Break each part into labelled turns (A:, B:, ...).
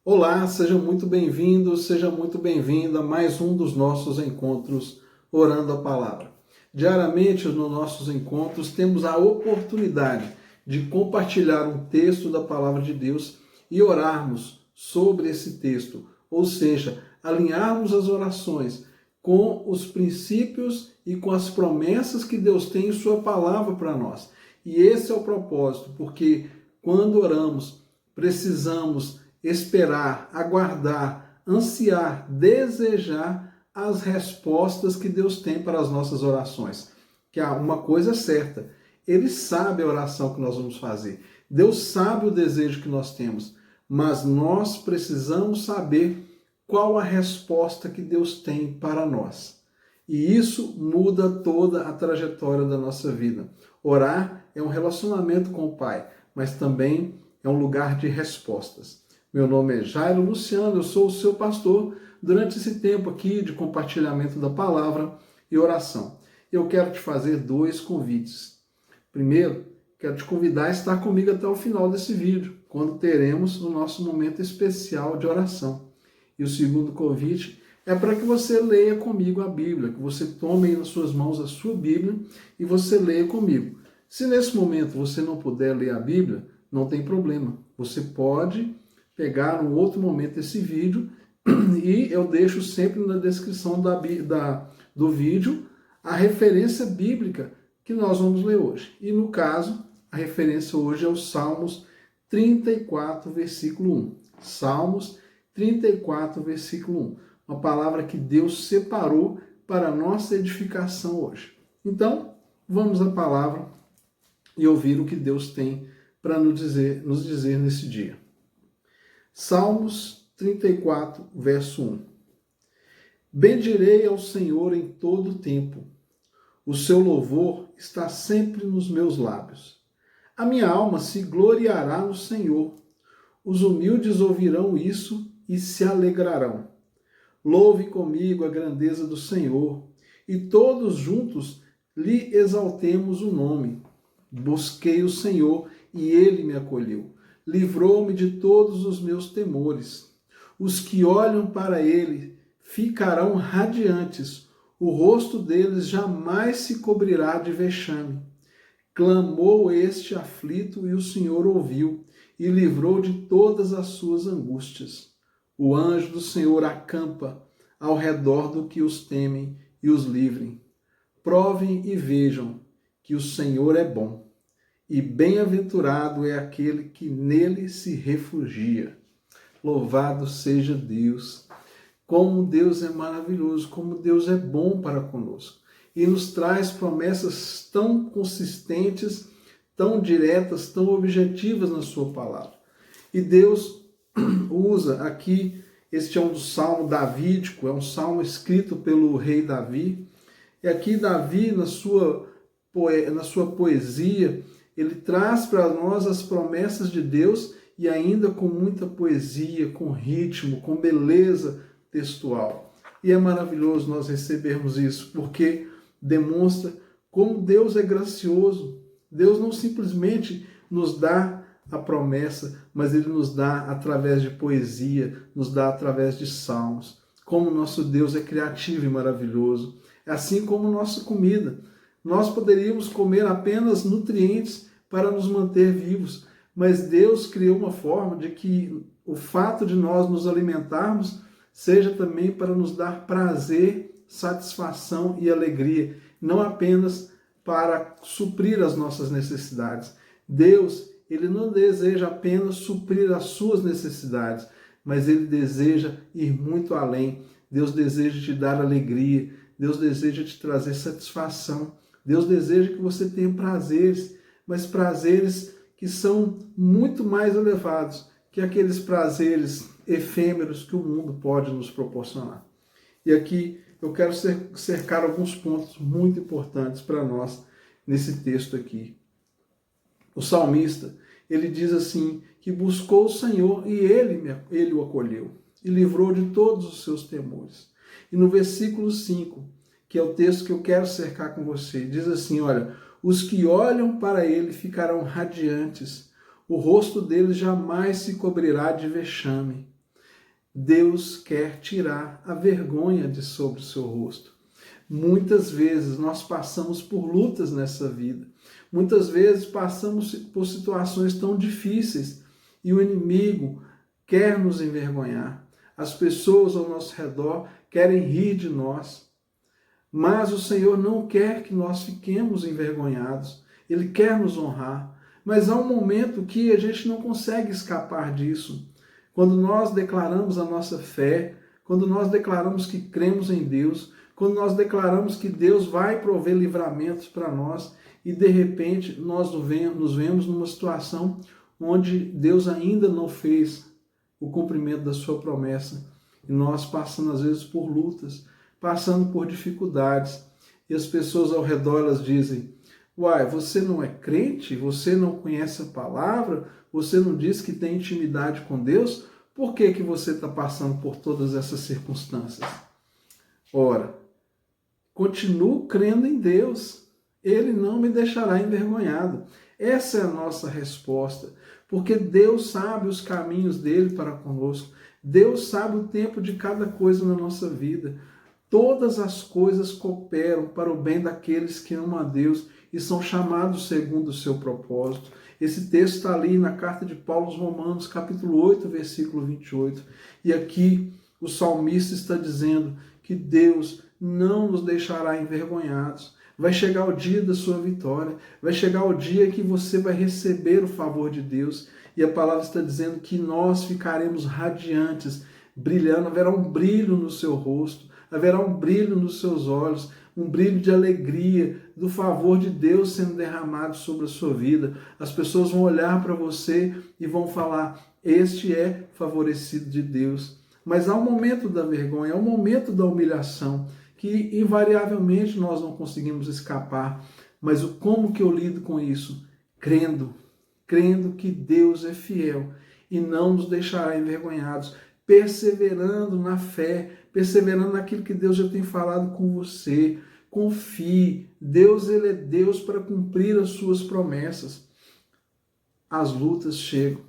A: Olá, seja muito bem-vindo, seja muito bem-vinda a mais um dos nossos encontros Orando a Palavra. Diariamente, nos nossos encontros, temos a oportunidade de compartilhar um texto da Palavra de Deus e orarmos sobre esse texto, ou seja, alinharmos as orações com os princípios e com as promessas que Deus tem em sua palavra para nós. E esse é o propósito, porque quando oramos, precisamos esperar, aguardar, ansiar, desejar as respostas que Deus tem para as nossas orações. Que há uma coisa certa, Ele sabe a oração que nós vamos fazer. Deus sabe o desejo que nós temos, mas nós precisamos saber qual a resposta que Deus tem para nós. E isso muda toda a trajetória da nossa vida. Orar é um relacionamento com o Pai, mas também é um lugar de respostas. Meu nome é Jairo Luciano, eu sou o seu pastor durante esse tempo aqui de compartilhamento da palavra e oração. Eu quero te fazer dois convites. Primeiro, quero te convidar a estar comigo até o final desse vídeo, quando teremos o nosso momento especial de oração. E o segundo convite é para que você leia comigo a Bíblia, que você tome aí nas suas mãos a sua Bíblia e você leia comigo. Se nesse momento você não puder ler a Bíblia, não tem problema. Você pode pegar um outro momento esse vídeo e eu deixo sempre na descrição do vídeo a referência bíblica que nós vamos ler hoje. E no caso, a referência hoje é o Salmos 34, versículo 1. Salmos 34, versículo 1. Uma palavra que Deus separou para a nossa edificação hoje. Então, vamos à palavra e ouvir o que Deus tem para nos dizer nesse dia. Salmos 34, verso 1. Bendirei ao Senhor em todo o tempo. O seu louvor está sempre nos meus lábios. A minha alma se gloriará no Senhor. Os humildes ouvirão isso e se alegrarão. Louve comigo a grandeza do Senhor, e todos juntos lhe exaltemos o nome. Busquei o Senhor e ele me acolheu. Livrou-me de todos os meus temores. Os que olham para ele ficarão radiantes, o rosto deles jamais se cobrirá de vexame. Clamou este aflito e o Senhor ouviu, e livrou de todas as suas angústias. O anjo do Senhor acampa ao redor do que os temem e os livrem. Provem e vejam que o Senhor é bom. E bem-aventurado é aquele que nele se refugia. Louvado seja Deus. Como Deus é maravilhoso, como Deus é bom para conosco. E nos traz promessas tão consistentes, tão diretas, tão objetivas na sua palavra. E Deus usa aqui, este é um salmo davídico, é um salmo escrito pelo rei Davi. E aqui Davi, na sua poesia, ele traz para nós as promessas de Deus e ainda com muita poesia, com ritmo, com beleza textual. E é maravilhoso nós recebermos isso, porque demonstra como Deus é gracioso. Deus não simplesmente nos dá a promessa, mas Ele nos dá através de poesia, nos dá através de salmos. Como nosso Deus é criativo e maravilhoso. É assim como nossa comida. Nós poderíamos comer apenas nutrientes para nos manter vivos, mas Deus criou uma forma de que o fato de nós nos alimentarmos seja também para nos dar prazer, satisfação e alegria, não apenas para suprir as nossas necessidades. Deus, Ele não deseja apenas suprir as suas necessidades, mas Ele deseja ir muito além. Deus deseja te dar alegria, Deus deseja te trazer satisfação. Deus deseja que você tenha prazeres, mas prazeres que são muito mais elevados que aqueles prazeres efêmeros que o mundo pode nos proporcionar. E aqui eu quero cercar alguns pontos muito importantes para nós nesse texto aqui. O salmista, ele diz assim, que buscou o Senhor e ele o acolheu e livrou de todos os seus temores. E no versículo 5, que é o texto que eu quero cercar com você, diz assim, olha, os que olham para ele ficarão radiantes, o rosto deles jamais se cobrirá de vexame. Deus quer tirar a vergonha de sobre o seu rosto. Muitas vezes nós passamos por lutas nessa vida. Muitas vezes passamos por situações tão difíceis e o inimigo quer nos envergonhar. As pessoas ao nosso redor querem rir de nós. Mas o Senhor não quer que nós fiquemos envergonhados. Ele quer nos honrar. Mas há um momento que a gente não consegue escapar disso. Quando nós declaramos a nossa fé, quando nós declaramos que cremos em Deus, quando nós declaramos que Deus vai prover livramentos para nós e de repente nós nos vemos numa situação onde Deus ainda não fez o cumprimento da sua promessa e nós passando às vezes por lutas, passando por dificuldades e as pessoas ao redor elas dizem: uai, você não é crente? Você não conhece a palavra? Você não diz que tem intimidade com Deus? Por que que você está passando por todas essas circunstâncias? Ora, continuo crendo em Deus. Ele não me deixará envergonhado. Essa é a nossa resposta. Porque Deus sabe os caminhos dele para conosco. Deus sabe o tempo de cada coisa na nossa vida. Todas as coisas cooperam para o bem daqueles que amam a Deus e são chamados segundo o seu propósito. Esse texto está ali na carta de Paulo aos Romanos, capítulo 8, versículo 28. E aqui o salmista está dizendo que Deus não nos deixará envergonhados. Vai chegar o dia da sua vitória, vai chegar o dia que você vai receber o favor de Deus. E a palavra está dizendo que nós ficaremos radiantes, brilhando, haverá um brilho no seu rosto, haverá um brilho nos seus olhos, um brilho de alegria, do favor de Deus sendo derramado sobre a sua vida. As pessoas vão olhar para você e vão falar: este é favorecido de Deus. Mas há um momento da vergonha, há um momento da humilhação, que invariavelmente nós não conseguimos escapar. Mas como que eu lido com isso? Crendo que Deus é fiel e não nos deixará envergonhados, perseverando na fé, perseverando naquilo que Deus já tem falado com você. Confie, Deus ele é Deus para cumprir as suas promessas. As lutas chegam.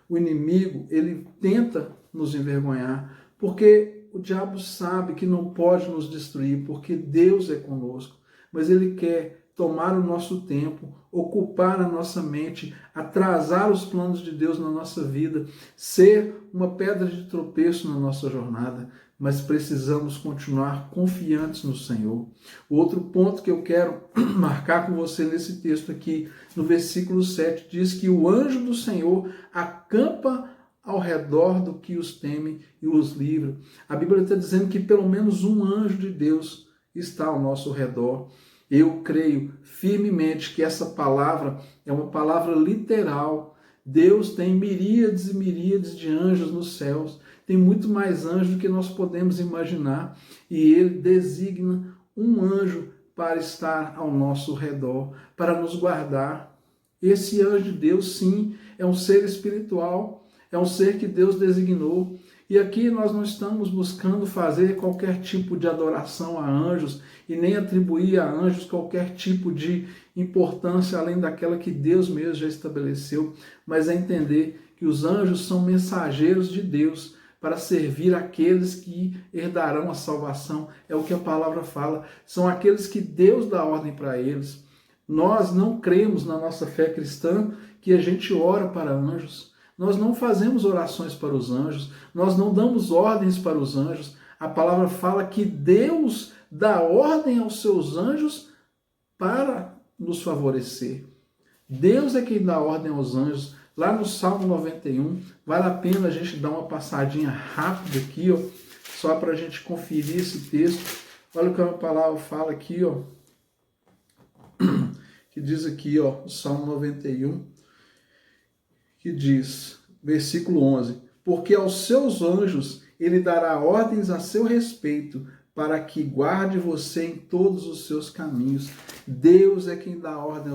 A: O inimigo, ele tenta nos envergonhar, porque o diabo sabe que não pode nos destruir, porque Deus é conosco. Mas ele quer tomar o nosso tempo, ocupar a nossa mente, atrasar os planos de Deus na nossa vida, ser uma pedra de tropeço na nossa jornada, mas precisamos continuar confiantes no Senhor. O outro ponto que eu quero marcar com você nesse texto aqui, no versículo 7, diz que o anjo do Senhor acampa ao redor do que os teme e os livra. A Bíblia está dizendo que pelo menos um anjo de Deus está ao nosso redor. Eu creio firmemente que essa palavra é uma palavra literal. Deus tem miríades e miríades de anjos nos céus. Tem muito mais anjos do que nós podemos imaginar. E ele designa um anjo para estar ao nosso redor, para nos guardar. Esse anjo de Deus, sim, é um ser espiritual, é um ser que Deus designou. E aqui nós não estamos buscando fazer qualquer tipo de adoração a anjos e nem atribuir a anjos qualquer tipo de importância além daquela que Deus mesmo já estabeleceu, mas é entender que os anjos são mensageiros de Deus para servir aqueles que herdarão a salvação. É o que a palavra fala. São aqueles que Deus dá ordem para eles. Nós não cremos na nossa fé cristã que a gente ora para anjos. Nós não fazemos orações para os anjos, nós não damos ordens para os anjos. A palavra fala que Deus dá ordem aos seus anjos para nos favorecer. Deus é quem dá ordem aos anjos. Lá no Salmo 91, vale a pena a gente dar uma passadinha rápida aqui, ó, só para a gente conferir esse texto. Olha o que a palavra fala aqui, ó, que diz aqui, ó, o Salmo 91, que diz, versículo 11, porque aos seus anjos ele dará ordens a seu respeito, para que guarde você em todos os seus caminhos. Deus é quem dá ordem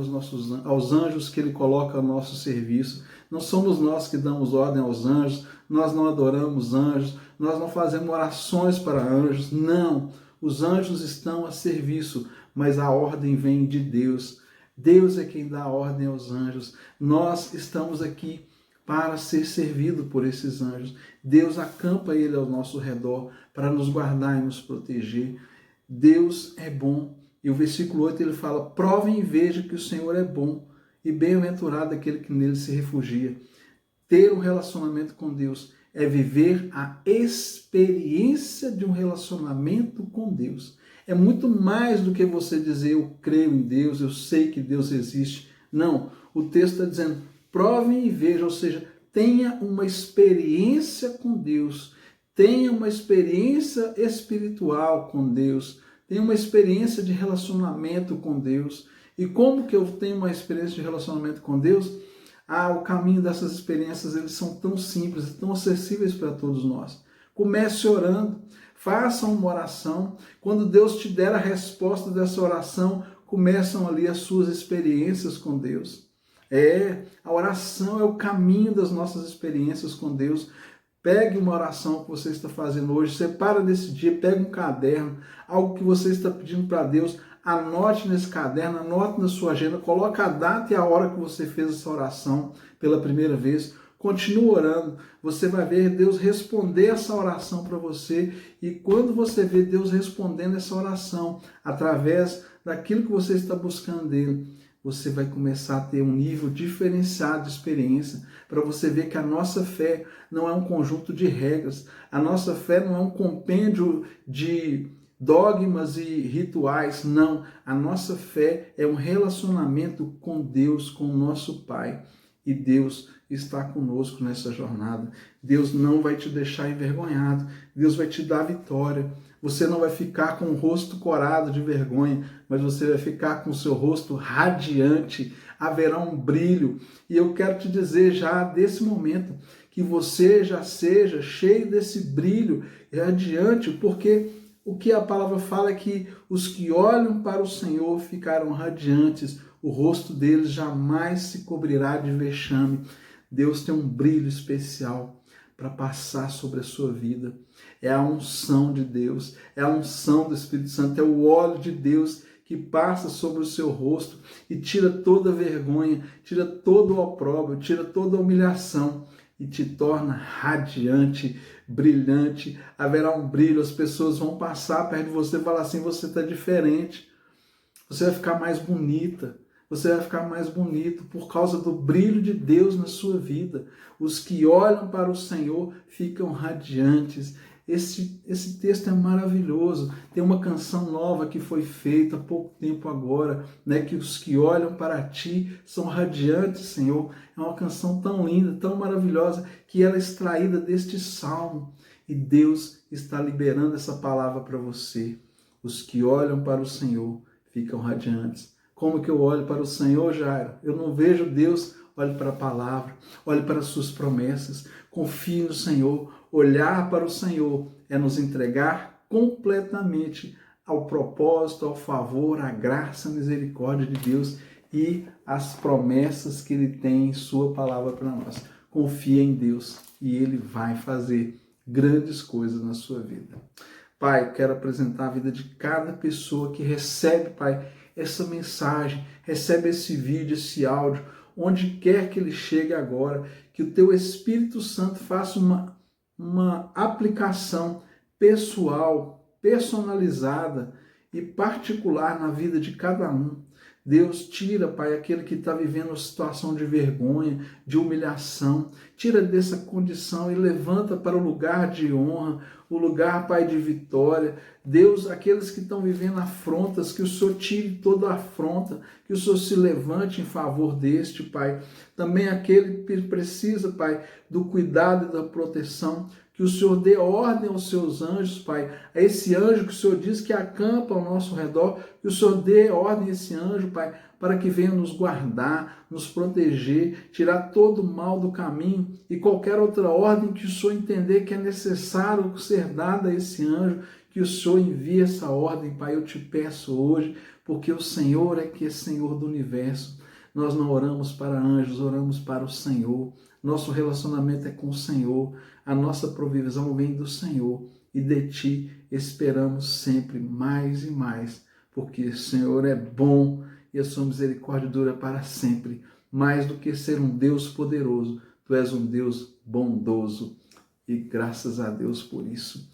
A: aos anjos que ele coloca ao nosso serviço. Não somos nós que damos ordem aos anjos, nós não adoramos anjos, nós não fazemos orações para anjos, não. Os anjos estão a serviço, mas a ordem vem de Deus. Deus é quem dá ordem aos anjos. Nós estamos aqui para ser servido por esses anjos. Deus acampa ele ao nosso redor para nos guardar e nos proteger. Deus é bom. E o versículo 8 ele fala: provem e vejam que o Senhor é bom, e bem-aventurado aquele que nele se refugia. Ter um relacionamento com Deus é viver a experiência de um relacionamento com Deus. É muito mais do que você dizer eu creio em Deus, eu sei que Deus existe. Não, o texto está dizendo provem e vejam, ou seja, tenha uma experiência com Deus, tenha uma experiência espiritual com Deus, tenha uma experiência de relacionamento com Deus. E como que eu tenho uma experiência de relacionamento com Deus? O caminho dessas experiências, eles são tão simples, tão acessíveis para todos nós. Comece orando, faça uma oração. Quando Deus te der a resposta dessa oração, começam ali as suas experiências com Deus. A oração é o caminho das nossas experiências com Deus. Pegue uma oração que você está fazendo hoje, separa desse dia, pega um caderno, algo que você está pedindo para Deus, anote nesse caderno, anote na sua agenda, coloque a data e a hora que você fez essa oração pela primeira vez, continue orando, você vai ver Deus responder essa oração para você, e quando você vê Deus respondendo essa oração através daquilo que você está buscando dele, você vai começar a ter um nível diferenciado de experiência, para você ver que a nossa fé não é um conjunto de regras, a nossa fé não é um compêndio de dogmas e rituais, não. A nossa fé é um relacionamento com Deus, com o nosso Pai. E Deus está conosco nessa jornada. Deus não vai te deixar envergonhado. Deus vai te dar vitória. Você não vai ficar com o rosto corado de vergonha, mas você vai ficar com o seu rosto radiante. Haverá um brilho. E eu quero te dizer já desse momento que você já seja cheio desse brilho radiante, porque o que a palavra fala é que os que olham para o Senhor ficarão radiantes, o rosto deles jamais se cobrirá de vexame. Deus tem um brilho especial para passar sobre a sua vida. É a unção de Deus, é a unção do Espírito Santo, é o óleo de Deus que passa sobre o seu rosto e tira toda a vergonha, tira todo o opróbrio, tira toda a humilhação e te torna radiante, brilhante. Haverá um brilho, as pessoas vão passar perto de você e falar assim: você está diferente, você vai ficar mais bonita, você vai ficar mais bonito por causa do brilho de Deus na sua vida. Os que olham para o Senhor ficam radiantes. Esse texto é maravilhoso. Tem uma canção nova que foi feita há pouco tempo agora, né? Que os que olham para ti são radiantes, Senhor. É uma canção tão linda, tão maravilhosa, que ela é extraída deste salmo. E Deus está liberando essa palavra para você. Os que olham para o Senhor ficam radiantes. Como que eu olho para o Senhor, Jairo? Eu não vejo Deus. Olhe para a palavra, olhe para as suas promessas, confie no Senhor. Olhar para o Senhor é nos entregar completamente ao propósito, ao favor, à graça, à misericórdia de Deus e às promessas que Ele tem em sua palavra para nós. Confie em Deus e Ele vai fazer grandes coisas na sua vida. Pai, eu quero apresentar a vida de cada pessoa que recebe, Pai, essa mensagem, recebe esse vídeo, esse áudio, onde quer que ele chegue agora, que o Teu Espírito Santo faça uma aplicação pessoal, personalizada e particular na vida de cada um. Deus, tira, Pai, aquele que está vivendo uma situação de vergonha, de humilhação, tira dessa condição e levanta para o lugar de honra, o lugar, Pai, de vitória. Deus, aqueles que estão vivendo afrontas, que o Senhor tire toda a afronta, que o Senhor se levante em favor deste, Pai. Também aquele que precisa, Pai, do cuidado e da proteção, que o Senhor dê ordem aos seus anjos, Pai, a esse anjo que o Senhor diz que acampa ao nosso redor, que o Senhor dê ordem a esse anjo, Pai, para que venha nos guardar, nos proteger, tirar todo o mal do caminho e qualquer outra ordem que o Senhor entender que é necessário ser dada a esse anjo, que o Senhor envie essa ordem, Pai, eu te peço hoje, porque o Senhor é que é Senhor do universo. Nós não oramos para anjos, oramos para o Senhor. Nosso relacionamento é com o Senhor. A nossa provisão vem do Senhor. E de Ti esperamos sempre mais e mais. Porque o Senhor é bom e a sua misericórdia dura para sempre. Mais do que ser um Deus poderoso, Tu Tu és um Deus bondoso e graças a Deus por isso.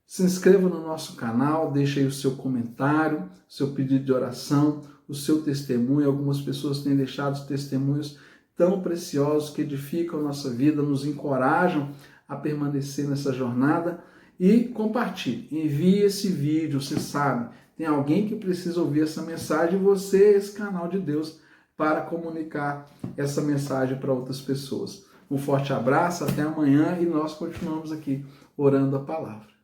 A: Se inscreva no nosso canal, deixe aí o seu comentário, seu pedido de oração, o seu testemunho. Algumas pessoas têm deixado testemunhos tão preciosos que edificam a nossa vida, nos encorajam a permanecer nessa jornada. E compartilhe, envie esse vídeo, você sabe, tem alguém que precisa ouvir essa mensagem e você é esse canal de Deus para comunicar essa mensagem para outras pessoas. Um forte abraço, até amanhã e nós continuamos aqui orando a palavra.